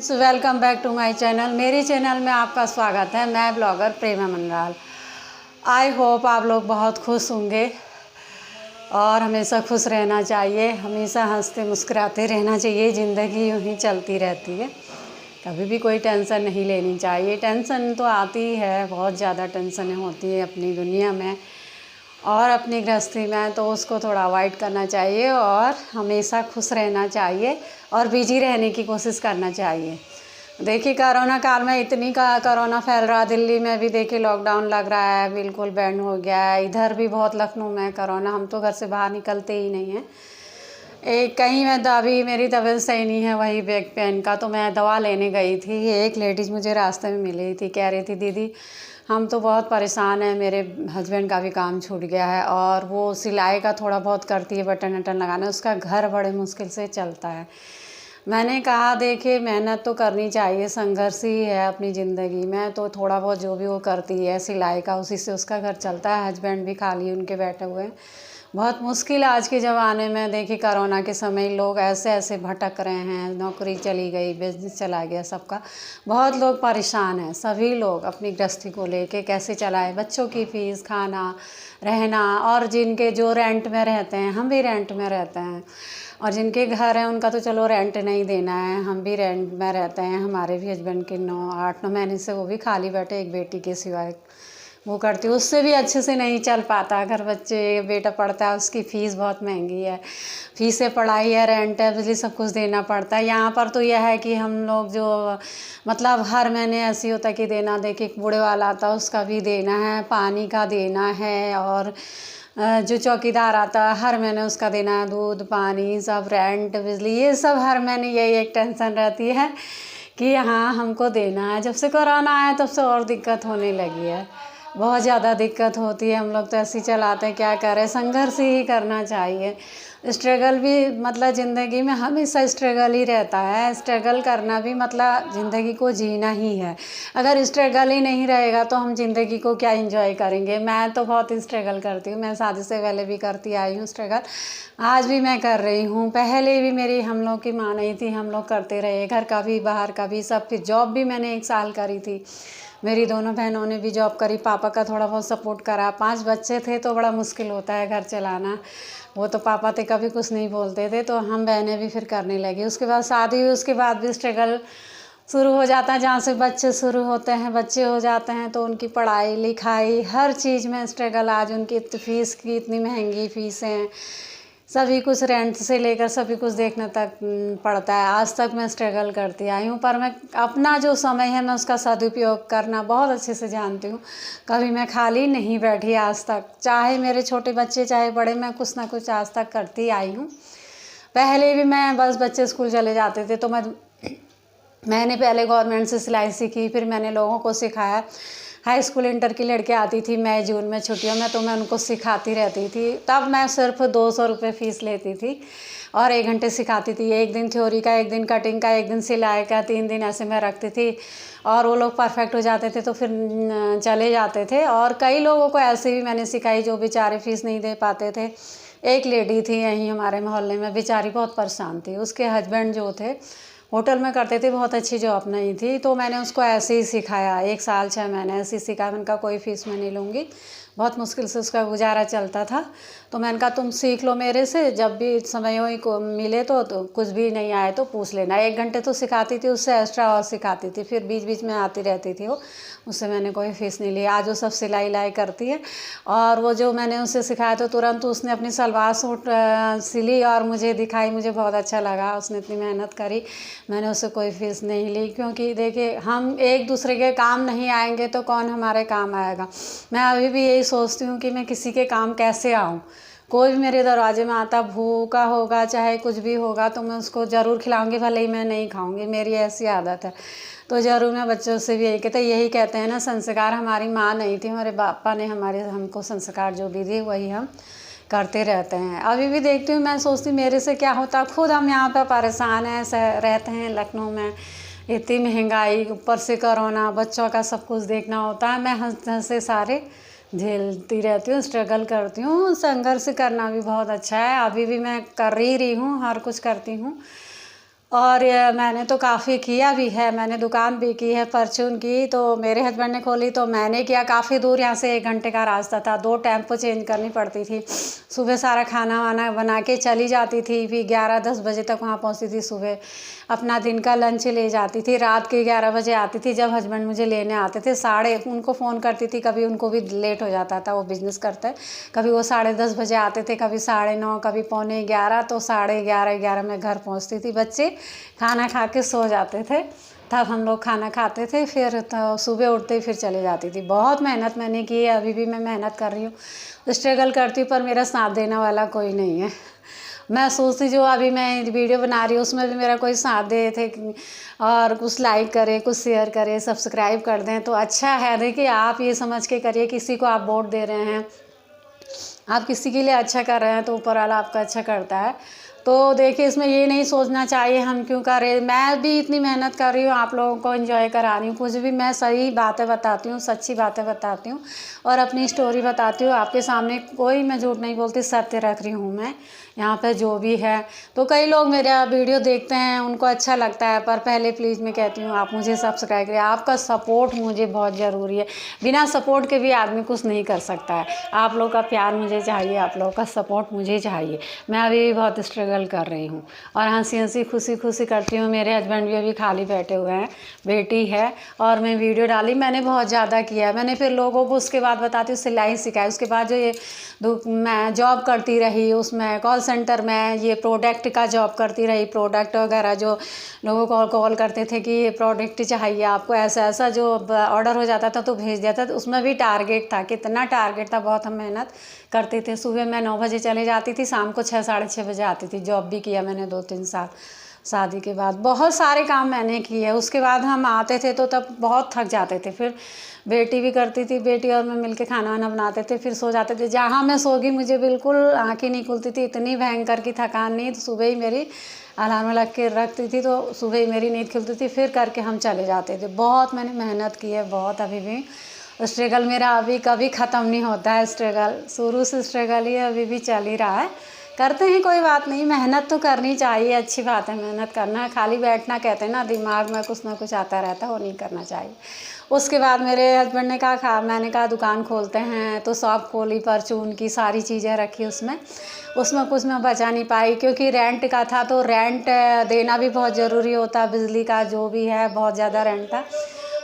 Welcome back to my channel. मेरे channel में आपका स्वागत है। मैं blogger Prema Manral. I hope आप लोग बहुत खुश होंगे और हमेशा खुश रहना चाहिए, हमेशा हंसते मुस्कुराते रहना चाहिए। ज़िंदगी यूँ ही चलती रहती है, कभी भी कोई टेंशन नहीं लेनी चाहिए। टेंशन तो आती है, बहुत ज़्यादा टेंशनें होती है अपनी दुनिया में और अपनी गृहस्थी में, तो उसको थोड़ा अवॉइड करना चाहिए और हमेशा खुश रहना चाहिए और बिजी रहने की कोशिश करना चाहिए। देखिए कोरोना काल में इतनी का कोरोना फैल रहा, दिल्ली में भी देखिए लॉकडाउन लग रहा है, बिल्कुल बैंड हो गया है। इधर भी बहुत लखनऊ में कोरोना, हम तो घर से बाहर निकलते ही नहीं हैं। एक कहीं मैं अभी मेरी तबीयत सही नहीं है, वही बैक पेन का, तो मैं दवा लेने गई थी। एक लेडीज़ मुझे रास्ते में मिली थी, कह रही थी दीदी हम तो बहुत परेशान हैं, मेरे हस्बैंड का भी काम छूट गया है और वो सिलाई का थोड़ा बहुत करती है, बटन वटन लगाना, उसका घर बड़े मुश्किल से चलता है। मैंने कहा देखिए मेहनत तो करनी चाहिए, संघर्ष ही है अपनी ज़िंदगी में, तो थोड़ा बहुत जो भी वो करती है सिलाई का, उसी से उसका घर चलता है। हस्बैंड भी खाली उनके बैठे हुए हैं। बहुत मुश्किल आज के ज़माने में। देखिए कोरोना के समय लोग ऐसे ऐसे भटक रहे हैं, नौकरी चली गई, बिजनेस चला गया सबका। बहुत लोग परेशान हैं, सभी लोग अपनी गृहस्थी को लेके कैसे चलाएं, बच्चों की फ़ीस, खाना, रहना, और जिनके जो रेंट में रहते हैं, हम भी रेंट में रहते हैं, और जिनके घर हैं उनका तो चलो रेंट नहीं देना है, हम भी रेंट में रहते हैं। हमारे भी हस्बैंड के 8-9 महीने से वो भी खाली बैठे, एक बेटी के सिवाय वो करती, उससे भी अच्छे से नहीं चल पाता। अगर बच्चे बेटा पढ़ता है, उसकी फ़ीस बहुत महंगी है, फ़ीस है, पढ़ाई है, रेंट है, बिजली, सब कुछ देना पड़ता है। यहाँ पर तो यह है कि हम लोग जो मतलब हर महीने ऐसी होता है कि देना, देखिए बूढ़े वाला आता है उसका भी देना है, पानी का देना है, और जो चौकीदार आता है हर महीने उसका देना है, दूध पानी सब, रेंट बिजली, ये सब हर महीने यही एक टेंशन रहती है कि हाँ हमको देना है। जब से कोरोना आया तब से और दिक्कत होने लगी है, बहुत ज़्यादा दिक्कत होती है। हम लोग तो ऐसे ही चलाते हैं, क्या करें, संघर्ष ही करना चाहिए। स्ट्रगल भी मतलब ज़िंदगी में हमेशा स्ट्रगल ही रहता है। स्ट्रगल करना भी मतलब ज़िंदगी को जीना ही है। अगर स्ट्रगल ही नहीं रहेगा तो हम ज़िंदगी को क्या एंजॉय करेंगे। मैं तो बहुत स्ट्रगल करती हूँ, मैं शादी से पहले भी करती आई हूँ स्ट्रगल, आज भी मैं कर रही हूँ। पहले भी मेरी हम लोग की माँ नहीं थी, हम लोग करते रहे, घर का भी बाहर का भी सब। फिर जॉब भी मैंने 1 साल करी थी, मेरी दोनों बहनों ने भी जॉब करी, पापा का थोड़ा बहुत सपोर्ट करा। 5 बच्चे थे तो बड़ा मुश्किल होता है घर चलाना। वो तो पापा थे, कभी कुछ नहीं बोलते थे, तो हम बहनें भी फिर करने लगी। उसके बाद शादी हुई, उसके बाद भी स्ट्रगल शुरू हो जाता है। जहाँ से बच्चे शुरू होते हैं, बच्चे हो जाते हैं तो उनकी पढ़ाई लिखाई हर चीज़ में स्ट्रगल। आज उनकी फ़ीस की इतनी महंगी फ़ीसें, सभी कुछ रेंट से लेकर सभी कुछ देखने तक पड़ता है। आज तक मैं स्ट्रगल करती आई हूँ, पर मैं अपना जो समय है मैं उसका सदुपयोग करना बहुत अच्छे से जानती हूँ। कभी मैं खाली नहीं बैठी आज तक, चाहे मेरे छोटे बच्चे चाहे बड़े, मैं कुछ ना कुछ आज तक करती आई हूँ। पहले भी मैं बस बच्चे स्कूल चले जाते थे तो मैंने पहले गवर्नमेंट से सिलाई सीखी, फिर मैंने लोगों को सिखाया। हाई स्कूल इंटर की लड़कियाँ आती थी मई जून में छुट्टियों में, तो मैं उनको सिखाती रहती थी। तब मैं सिर्फ 200 रुपये फ़ीस लेती थी और 1 घंटे सिखाती थी। 1 दिन थ्योरी का, 1 दिन कटिंग का, 1 दिन सिलाई का, 3 दिन ऐसे मैं रखती थी और वो लोग परफेक्ट हो जाते थे तो फिर चले जाते थे। और कई लोगों को ऐसे भी मैंने सिखाई जो बेचारे फ़ीस नहीं दे पाते थे। एक लेडी थी यहीं हमारे मोहल्ले में, बेचारी बहुत परेशान थी। उसके हस्बैंड जो थे होटल में करते थे, बहुत अच्छी जॉब नहीं थी, तो मैंने उसको ऐसे ही सिखाया। 1 साल 6 महीने ऐसे ही सिखाया। मैंने कहा कोई फ़ीस मैं नहीं लूँगी, बहुत मुश्किल से उसका गुजारा चलता था। तो मैंने कहा तुम सीख लो मेरे से, जब भी समय हो को मिले तो कुछ भी नहीं आए तो पूछ लेना। 1 घंटे तो सिखाती थी, उससे एक्स्ट्रा और सिखाती थी, फिर बीच बीच में आती रहती थी वो, उससे मैंने कोई फ़ीस नहीं ली। आज वो सब सिलाई लाई करती है। और वो जो मैंने उसे सिखाया तो तुरंत उसने अपनी सलवार सूट सिली और मुझे दिखाई, मुझे बहुत अच्छा लगा। उसने इतनी मेहनत करी, मैंने उससे कोई फ़ीस नहीं ली, क्योंकि देखिए हम एक दूसरे के काम नहीं आएंगे तो कौन हमारे काम आएगा। मैं अभी भी यही सोचती हूँ कि मैं किसी के काम कैसे आऊँ। कोई भी मेरे दरवाजे में आता, भूखा होगा चाहे कुछ भी होगा, तो मैं उसको ज़रूर खिलाऊंगी, भले ही मैं नहीं खाऊंगी, मेरी ऐसी आदत है। तो ज़रूर मैं बच्चों से भी यही कहते हैं ना, संस्कार हमारी माँ नहीं थी, हमारे पापा ने हमको संस्कार जो भी दिए वही हम करते रहते हैं। अभी भी देखती हूँ, मैं सोचती हूँ मेरे से क्या होता। खुद हम यहाँ पर परेशान हैं, रहते हैं लखनऊ में, इतनी महंगाई, ऊपर से कोरोना, बच्चों का सब कुछ देखना होता है। मैं हंस सारे झेलती रहती हूँ, स्ट्रगल करती हूँ। संघर्ष करना भी बहुत अच्छा है, अभी भी मैं कर ही रही हूँ, हर कुछ करती हूँ। और मैंने तो काफ़ी किया भी है, मैंने दुकान भी की है परचून की। तो मेरे हस्बैंड ने खोली तो मैंने किया। काफ़ी दूर यहाँ से 1 घंटे का रास्ता था, 2 टेम्पो चेंज करनी पड़ती थी। सुबह सारा खाना वाना बना के चली जाती थी, फिर 11-10 बजे तक वहाँ पहुँचती थी। सुबह अपना दिन का लंच ले जाती थी, रात के 11 बजे आती थी। जब हस्बैंड मुझे लेने आते थे उनको फ़ोन करती थी, कभी उनको भी लेट हो जाता था, वो बिज़नेस करते हैं। कभी वो 10:30 बजे आते थे, कभी 9:30, कभी 11:45। तो 11:30 में घर पहुँचती थी। बच्चे खाना खा के सो जाते थे, तब हम लोग खाना खाते थे। फिर तो सुबह उठते ही फिर चले जाती थी। बहुत मेहनत मैंने की है, अभी भी मैं मेहनत कर रही हूँ, स्ट्रगल करती हूँ, पर मेरा साथ देने वाला कोई नहीं है। मैं सोचती जो अभी मैं वीडियो बना रही हूँ उसमें भी मेरा कोई साथ दे थे और कुछ लाइक करे, कुछ शेयर करे, सब्सक्राइब कर दें तो अच्छा है। देखिए आप ये समझ के करिए, किसी को आप वोट दे रहे हैं, आप किसी के लिए अच्छा कर रहे हैं तो ऊपर वाला आपका अच्छा करता है। तो देखिए इसमें ये नहीं सोचना चाहिए हम क्यों कर रहे हैं। मैं भी इतनी मेहनत कर रही हूँ, आप लोगों को एंजॉय करा रही हूँ। कुछ भी मैं सही बातें बताती हूँ, सच्ची बातें बताती हूँ और अपनी स्टोरी बताती हूँ आपके सामने। कोई मैं झूठ नहीं बोलती, सत्य रख रही हूँ मैं यहाँ पे जो भी है। तो कई लोग मेरा वीडियो देखते हैं, उनको अच्छा लगता है, पर पहले प्लीज़ मैं कहती हूँ आप मुझे सब्सक्राइब करिए। आपका सपोर्ट मुझे बहुत ज़रूरी है, बिना सपोर्ट के भी आदमी कुछ नहीं कर सकता है। आप लोग का प्यार मुझे चाहिए, आप लोग का सपोर्ट मुझे चाहिए। मैं अभी भी बहुत स्ट्रगल कर रही हूँ और हंसी हंसी खुशी खुशी करती हूँ। मेरे हस्बैंड भी अभी खाली बैठे हुए हैं, बेटी है और मैं वीडियो डाली। मैंने बहुत ज़्यादा किया, मैंने फिर लोगों को उसके बाद बताती हूँ सिलाई सिखाई। उसके बाद जो ये मैं जॉब करती रही, उसमें कॉल सेंटर में ये प्रोडक्ट का जॉब करती रही। प्रोडक्ट वगैरह जो लोगों को कॉल करते थे कि ये प्रोडक्ट चाहिए आपको, ऐसा ऐसा जो ऑर्डर हो जाता था तो भेज दिया था। तो उसमें भी टारगेट था, कितना टारगेट था, बहुत हम मेहनत करते थे। सुबह मैं 9 बजे चले जाती थी, शाम को 6 साढ़े 6 बजे आती थी। जॉब भी किया मैंने 2-3 साल शादी के बाद, बहुत सारे काम मैंने किए। उसके बाद हम आते थे तो तब बहुत थक जाते थे। फिर बेटी भी करती थी, बेटी और मैं मिलके खाना वाना बनाते थे, फिर सो जाते थे। जहाँ मैं सोगी मुझे बिल्कुल आँखें नहीं खुलती थी, इतनी भयंकर की थकान। नींद सुबह ही मेरी अलार्म लग के रखती थी तो सुबह ही मेरी नींद खुलती थी, फिर करके हम चले जाते थे। बहुत मैंने मेहनत की है, बहुत। अभी भी स्ट्रगल मेरा अभी कभी ख़त्म नहीं होता है। स्ट्रगल शुरू से स्ट्रगल ही अभी भी चल ही रहा है। करते हैं, कोई बात नहीं, मेहनत तो करनी चाहिए, अच्छी बात है मेहनत करना। खाली बैठना कहते हैं ना, दिमाग में कुछ ना कुछ आता रहता है, वो नहीं करना चाहिए। उसके बाद मेरे हस्बैंड ने कहा मैंने कहा दुकान खोलते हैं, तो शॉप खोली, परचून की सारी चीज़ें रखी उसमें कुछ मैं बचा नहीं पाई क्योंकि रेंट का था। तो रेंट देना भी बहुत ज़रूरी होता, बिजली का जो भी है बहुत ज़्यादा रेंट था।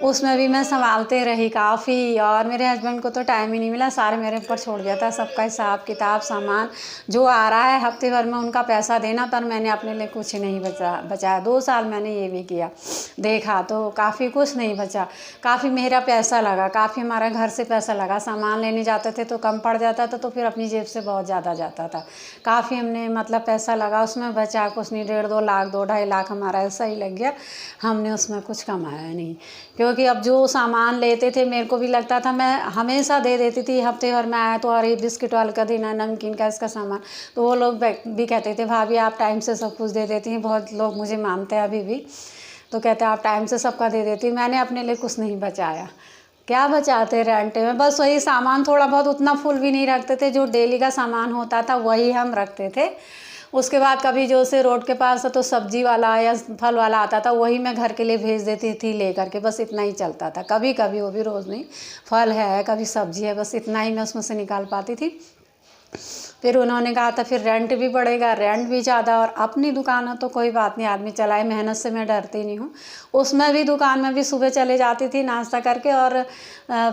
उसमें भी मैं संभालते रही काफ़ी और मेरे हस्बैंड को तो टाइम ही नहीं मिला, सारे मेरे ऊपर छोड़ दिया था। सबका हिसाब किताब, सामान जो आ रहा है हफ्ते भर में उनका पैसा देना, पर मैंने अपने लिए कुछ नहीं बचाया। 2 साल मैंने ये भी किया, देखा तो काफ़ी कुछ नहीं बचा। काफ़ी मेरा पैसा लगा, काफ़ी हमारा घर से पैसा लगा। सामान लेने जाते थे तो कम पड़ जाता था, तो फिर अपनी जेब से बहुत ज़्यादा जाता था। काफ़ी हमने मतलब पैसा लगा उसमें, बचा कुछ नहीं। 1.5-2 लाख, 2-2.5 लाख हमारा ऐसा ही लग गया। हमने उसमें कुछ कमाया नहीं क्योंकि अब जो सामान लेते थे मेरे को भी लगता था, मैं हमेशा दे देती थी। हफ्ते भर में आया तो अरे बिस्किट वाले का देना, नमकीन का, इसका सामान। तो वो लोग भी कहते थे भाभी आप टाइम से सब कुछ दे देती हैं। बहुत लोग मुझे मानते हैं अभी भी, तो कहते हैं आप टाइम से सबका दे देती। मैंने अपने लिए कुछ नहीं बचाया, क्या बचाते रेंट में, बस वही सामान थोड़ा बहुत, उतना फुल भी नहीं रखते थे। जो डेली का सामान होता था वही हम रखते थे। उसके बाद कभी जो से रोड के पास तो सब्जी वाला या फल वाला आता था, वही मैं घर के लिए भेज देती थी लेकर के, बस इतना ही चलता था। कभी कभी, वो भी रोज़ नहीं, फल है कभी सब्जी है, बस इतना ही मैं उसमें से निकाल पाती थी। फिर उन्होंने कहा था फिर रेंट भी बढ़ेगा, रेंट भी ज़्यादा, और अपनी दुकान है तो कोई बात नहीं, आदमी चलाए, मेहनत से मैं डरती नहीं हूँ। उसमें भी दुकान में भी सुबह चले जाती थी नाश्ता करके, और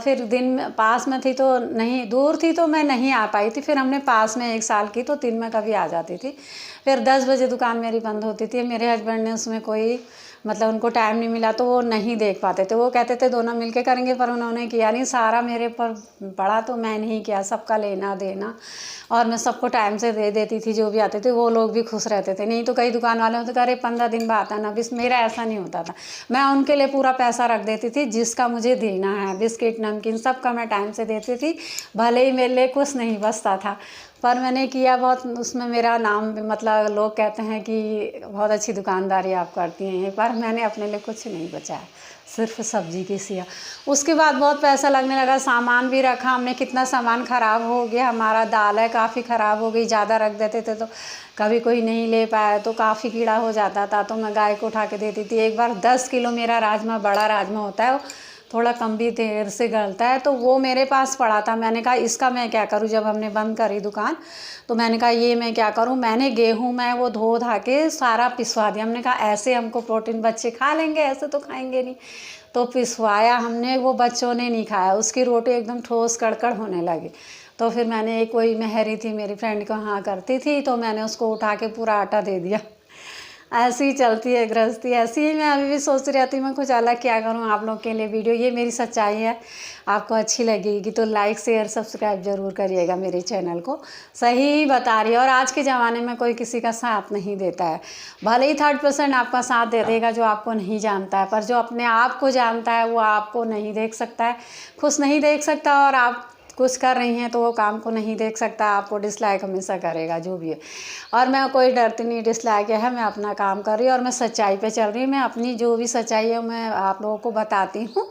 फिर दिन में पास में थी तो नहीं, दूर थी तो मैं नहीं आ पाई थी। फिर हमने पास में 1 साल की तो दिन में कभी आ जाती थी। फिर 10 बजे दुकान मेरी बंद होती थी। मेरे हस्बैंड ने उसमें कोई मतलब उनको टाइम नहीं मिला तो वो नहीं देख पाते थे। वो कहते थे दोनों मिलके करेंगे, पर उन्होंने किया नहीं। सारा मेरे पर पड़ा तो मैं नहीं किया, सबका लेना देना, और मैं सबको टाइम से दे देती थी। जो भी आते थे वो लोग भी खुश रहते थे। नहीं तो कई दुकान वाले होते अरे 15 दिन बाद आना, बिस मेरा ऐसा नहीं होता था। मैं उनके लिए पूरा पैसा रख देती थी जिसका मुझे देना है, बिस्किट नमकीन सबका मैं टाइम से देती थी, भले ही मेरे लिए कुछ नहीं बचता था। पर मैंने किया बहुत, उसमें मेरा नाम भी मतलब लोग कहते हैं कि बहुत अच्छी दुकानदारी आप करती हैं, पर मैंने अपने लिए कुछ नहीं बचाया, सिर्फ सब्जी की सिया। उसके बाद बहुत पैसा लगने लगा, सामान भी रखा हमने, कितना सामान ख़राब हो गया हमारा। दाल है काफ़ी ख़राब हो गई, ज़्यादा रख देते थे तो कभी कोई नहीं ले पाया तो काफ़ी कीड़ा हो जाता था, तो मैं गाय को उठा के देती थी। एक बार 10 किलो मेरा राजमा, बड़ा राजमा होता है, थोड़ा कम भी देर से गलता है, तो वो मेरे पास पड़ा था। मैंने कहा इसका मैं क्या करूं, जब हमने बंद करी दुकान तो मैंने कहा ये मैं क्या करूं। मैंने गेहूं में वो धो धा के सारा पिसवा दिया। हमने कहा ऐसे हमको प्रोटीन बच्चे खा लेंगे, ऐसे तो खाएंगे नहीं। तो पिसवाया हमने, वो बच्चों ने नहीं खाया, उसकी रोटी एकदम ठोस कड़कड़ होने लगी। तो फिर मैंने, एक कोई मेहरी थी मेरी फ्रेंड को हाँ करती थी, तो मैंने उसको उठा के पूरा आटा दे दिया। ऐसी ही चलती है गृहस्थी, ऐसी ही मैं अभी भी सोच रही थी मैं कुछ अलग क्या करूं आप लोग के लिए वीडियो। ये मेरी सच्चाई है, आपको अच्छी लगेगी तो लाइक शेयर सब्सक्राइब ज़रूर करिएगा मेरे चैनल को। सही बता रही है। और आज के ज़माने में कोई किसी का साथ नहीं देता है, भले ही 3% आपका साथ दे देगा जो आपको नहीं जानता है, पर जो अपने आप को जानता है वो आपको नहीं देख सकता है, खुश नहीं देख सकता। और आप कुछ कर रही हैं तो वो काम को नहीं देख सकता, आपको डिसलाइक हमेशा करेगा जो भी है। और मैं कोई डरती नहीं, डिसलाइक है, मैं अपना काम कर रही हूँ और मैं सच्चाई पे चल रही हूँ। मैं अपनी जो भी सच्चाई है मैं आप लोगों को बताती हूँ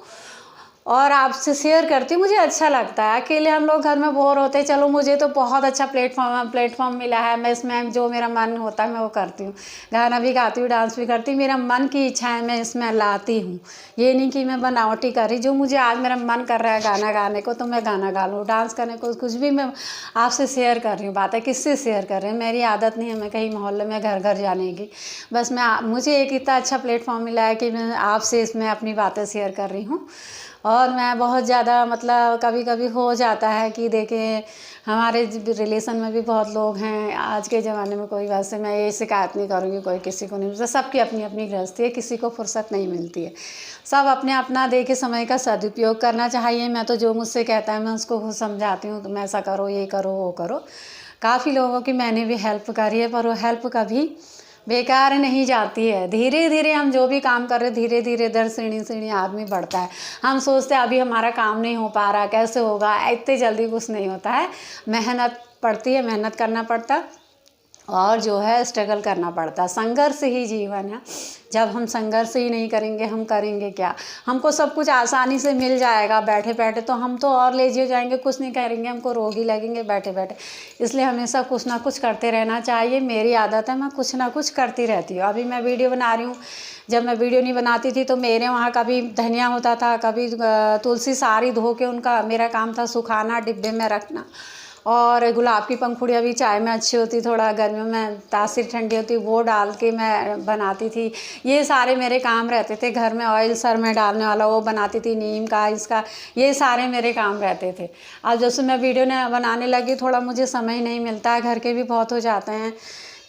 और आपसे शेयर करती हूँ। मुझे अच्छा लगता है, अकेले हम लोग घर में बोर होते हैं। चलो मुझे तो बहुत अच्छा प्लेटफॉर्म मिला है, मैं इसमें जो मेरा मन होता है मैं वो करती हूँ। गाना भी गाती हूँ, डांस भी करती हूँ, मेरा मन की इच्छा है मैं इसमें लाती हूँ। ये नहीं कि मैं बनावटी कर रही, जो मुझे आज मेरा मन कर रहा है गाना गाने को तो मैं गाना गा लूँ, डांस करने को, कुछ भी मैं आपसे शेयर कर रही हूँ। बातें किससे शेयर कर रही हूँ, मेरी आदत नहीं है मैं कहीं मोहल्ले में घर घर जाने की। बस मुझे एक इतना अच्छा प्लेटफॉर्म मिला है कि मैं आपसे इसमें अपनी बातें शेयर कर रही हूँ। और मैं बहुत ज़्यादा मतलब कभी कभी हो जाता है कि देखें हमारे रिलेशन में भी बहुत लोग हैं। आज के ज़माने में कोई, वैसे मैं ये शिकायत नहीं करूँगी, कोई किसी को नहीं मिलता, सबकी अपनी अपनी गृहस्थी है, किसी को फुर्सत नहीं मिलती है। सब अपने अपना देखे समय का सदुपयोग करना चाहिए। मैं तो जो मुझसे कहता है मैं उसको समझाती हूँ, तुम ऐसा करो, ये करो, वो करो। काफ़ी लोगों की मैंने भी हेल्प करी है, पर वो हेल्प कभी बेकार नहीं जाती है। धीरे धीरे हम जो भी काम कर रहे, धीरे धीरे दर सीढ़ी आदमी बढ़ता है। हम सोचते हैं अभी हमारा काम नहीं हो पा रहा, कैसे होगा, इतने जल्दी कुछ नहीं होता है। मेहनत पड़ती है, मेहनत करना पड़ता और जो है स्ट्रगल करना पड़ता, संघर्ष ही जीवन है। जब हम संघर्ष ही नहीं करेंगे हम करेंगे क्या। हमको सब कुछ आसानी से मिल जाएगा बैठे बैठे तो हम तो और लेजी हो जाएंगे, कुछ नहीं करेंगे, हमको रोग ही लगेंगे बैठे बैठे। इसलिए हमेशा कुछ ना कुछ करते रहना चाहिए। मेरी आदत है, मैं कुछ ना कुछ करती रहती हूँ। अभी मैं वीडियो बना रही हूँ, जब मैं वीडियो नहीं बनाती थी तो मेरे वहाँ कभी धनिया होता था, कभी तुलसी सारी धो के उनका मेरा काम था सुखाना, डिब्बे में रखना। और गुलाब की पंखुड़ियाँ भी चाय में अच्छी होती, थोड़ा गर्मियों में तासीर ठंडी होती, वो डाल के मैं बनाती थी। ये सारे मेरे काम रहते थे। घर में ऑयल सर में डालने वाला वो बनाती थी, नीम का, इसका, ये सारे मेरे काम रहते थे। अब जैसे मैं वीडियो बनाने लगी, थोड़ा मुझे समय नहीं मिलता है, घर के भी बहुत हो जाते हैं।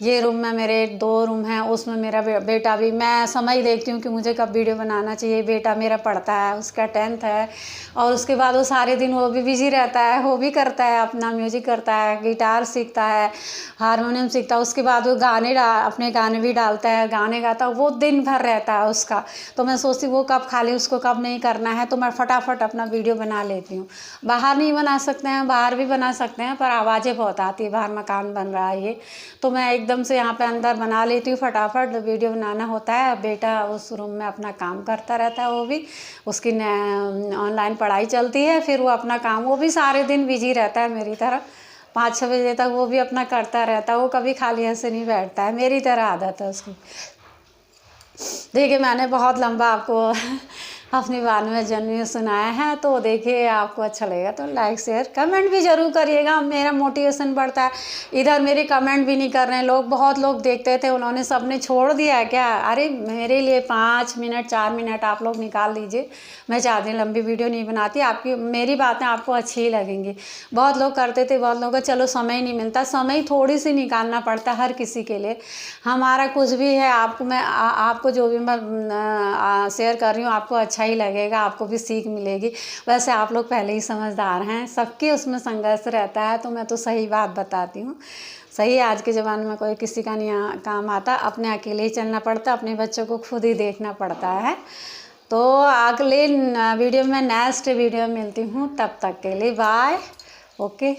ये रूम में मेरे 2 रूम हैं, उसमें मेरा बेटा भी, मैं समय देखती हूँ कि मुझे कब वीडियो बनाना चाहिए। बेटा मेरा पढ़ता है, उसका 10th है, और उसके बाद वो सारे दिन वो भी बिजी रहता है, वो भी करता है अपना म्यूजिक करता है, गिटार सीखता है, हारमोनियम सीखता है। उसके बाद वो अपने गाने भी डालता है, गाने गाता है, वो दिन भर रहता है उसका। तो मैं सोचती वो कब खाली, उसको कब नहीं करना है, तो मैं फटाफट अपना वीडियो बना लेती हूँ। बाहर नहीं बना सकते हैं, बाहर भी बना सकते हैं पर आवाज़ें बहुत आती है, बाहर मकान बन रहा है ये, तो मैं एकदम से यहाँ पे अंदर बना लेती हूँ, फटाफट वीडियो बनाना होता है। बेटा उस रूम में अपना काम करता रहता है, वो भी, उसकी ऑनलाइन पढ़ाई चलती है, फिर वो अपना काम, वो भी सारे दिन बिजी रहता है मेरी तरह, 5-6 बजे तक वो भी अपना करता रहता है। वो कभी खाली ऐसे नहीं बैठता है, मेरी तरह आदत है उसकी। देखिए मैंने बहुत लंबा आपको अपनी 92 जन्म सुनाया है, तो देखिए आपको अच्छा लगेगा तो लाइक शेयर कमेंट भी ज़रूर करिएगा, मेरा मोटिवेशन बढ़ता है। इधर मेरे कमेंट भी नहीं कर रहे हैं लोग, बहुत लोग देखते थे, उन्होंने सबने छोड़ दिया है क्या। अरे मेरे लिए 5 मिनट 4 मिनट आप लोग निकाल लीजिए, मैं ज़्यादा लंबी वीडियो नहीं बनाती, आपकी मेरी बातें आपको अच्छी ही लगेंगी। बहुत लोग करते थे, बहुत लोगों का चलो समय नहीं मिलता, समय थोड़ी सी निकालना पड़ता हर किसी के लिए। हमारा कुछ भी है, आपको मैं आपको जो भी मैं शेयर कर रही हूँ आपको अच्छा ही लगेगा, आपको भी सीख मिलेगी। वैसे आप लोग पहले ही समझदार हैं, सबके उसमें संघर्ष रहता है, तो मैं तो सही बात बताती हूँ। सही, आज के ज़माने में कोई किसी का नहीं काम आता, अपने अकेले ही चलना पड़ता, अपने बच्चों को खुद ही देखना पड़ता है। तो अगले वीडियो में नेक्स्ट वीडियो मिलती हूँ, तब तक के लिए बाय, ओके।